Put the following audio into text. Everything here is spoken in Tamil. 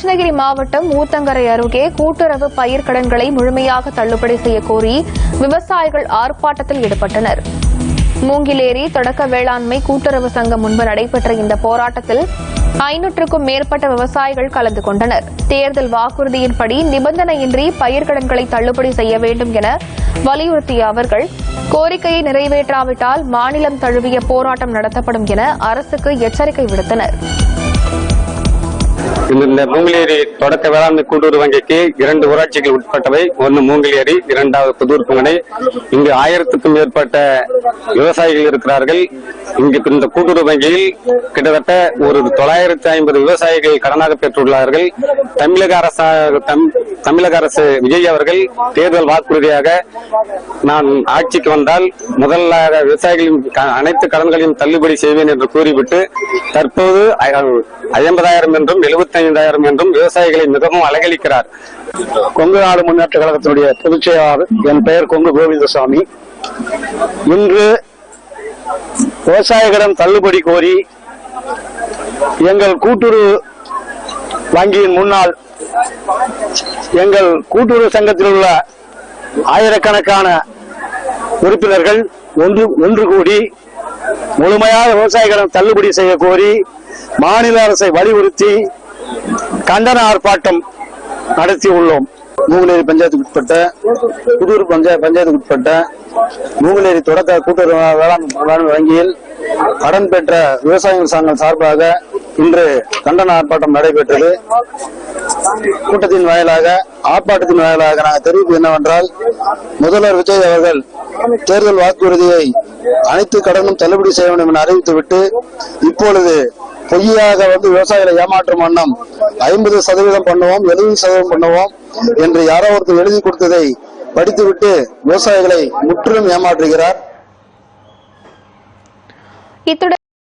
கிருஷ்ணகிரி மாவட்டம் ஊத்தங்கரை அருகே கூட்டுறவு பயிர்க்கடன்களை முழுமையாக தள்ளுபடி செய்ய கோரி விவசாயிகள் ஆர்ப்பாட்டத்தில் ஈடுபட்டனர். மூங்கிலேரி தொடக்க வேளாண்மை கூட்டுறவு சங்கம் முன்பு நடைபெற்ற இந்த போராட்டத்தில் 500க்கும் மேற்பட்ட விவசாயிகள் கலந்து கொண்டனர். தேர்தல் வாக்குறுதியின்படி நிபந்தனையின்றி பயிர்க்கடன்களை தள்ளுபடி செய்ய வேண்டும் என வலியுறுத்திய அவர்கள் கோரிக்கையை நிறைவேற்றாவிட்டால் மாநிலம் தழுவிய போராட்டம் நடத்தப்படும் என அரசுக்கு எச்சரிக்கை விடுத்தனர். இந்த மூங்கிலேரி தொடக்க வேளாண்மை கூட்டுறவு வங்கிக்கு 2 ஊராட்சிகள் உட்பட்டவை. ஒன்று மூங்கிலேரி, 2வது புதூர் புங்கனை. இங்கு 1000க்கும் மேற்பட்ட விவசாயிகள் இருக்கிறார்கள். இங்கு இந்த கூட்டுறவு வங்கியில் கிட்டத்தட்ட ஒரு 950 விவசாயிகள் கடனாக பெற்றுள்ளார்கள். தமிழக அரசு விஜய் அவர்கள் தேர்தல் வாக்குறுதியாக நான் ஆட்சிக்கு வந்தால் முதல்ல விவசாயிகளின் அனைத்து கடன்களையும் தள்ளுபடி செய்வேன் என்று கூறிவிட்டு தற்போது 50,000 என்றும் 75,000 என்றும் விவசாயிகளை மிகவும் அலகழிக்கிறார். கொங்கு நாடு முன்னேற்ற கழகத்தினுடைய பொதுச் செயலாளர். என் பெயர் கொங்கு கோவிந்தசாமி. இன்று விவசாயிகளிடம் தள்ளுபடி கோரி எங்கள் கூட்டுறவு வங்கியின் முன்னால் எங்கள் கூட்டுறவு சங்கத்தில் உள்ள ஆயிரக்கணக்கான உறுப்பினர்கள் ஒன்று கூடி முழுமையாக விவசாயிகளிடம் தள்ளுபடி செய்ய கோரி மாநில அரசை வலியுறுத்தி கண்டன ஆர்ப்பாட்டம் நடத்தியுள்ளோம். மூங்கிலேரி பஞ்சாயத்துக்கு உட்பட்ட புதூர் பஞ்சாயத்துக்கு உட்பட்ட மூங்கிலேரி தொடக்க கூட்டுறவு வேளாண் வங்கியில் கடன் பெற்ற விவசாயிகள் சங்கம் சார்பாக இன்று கண்டன ஆர்ப்பாட்டம் நடைபெற்றது. கூட்டத்தின் வாயிலாக ஆர்ப்பாட்டத்தின் வாயிலாக நாங்கள் தெரிவிப்பது என்னவென்றால், முதல்வர் விஜய் அவர்கள் தேர்தல் வாக்குறுதியை அனைத்து கடனும் தள்ளுபடி செய்ய வேண்டும் என அறிவித்துவிட்டு இப்பொழுது பொய்யாக விவசாயிகளை ஏமாற்றும் வண்ணம் 50% பண்ணுவோம், 70% பண்ணுவோம் என்று யாரோ ஒருத்தர் எழுதி கொடுத்ததை படித்துவிட்டு விவசாயிகளை முற்றிலும் ஏமாற்றுகிறார்.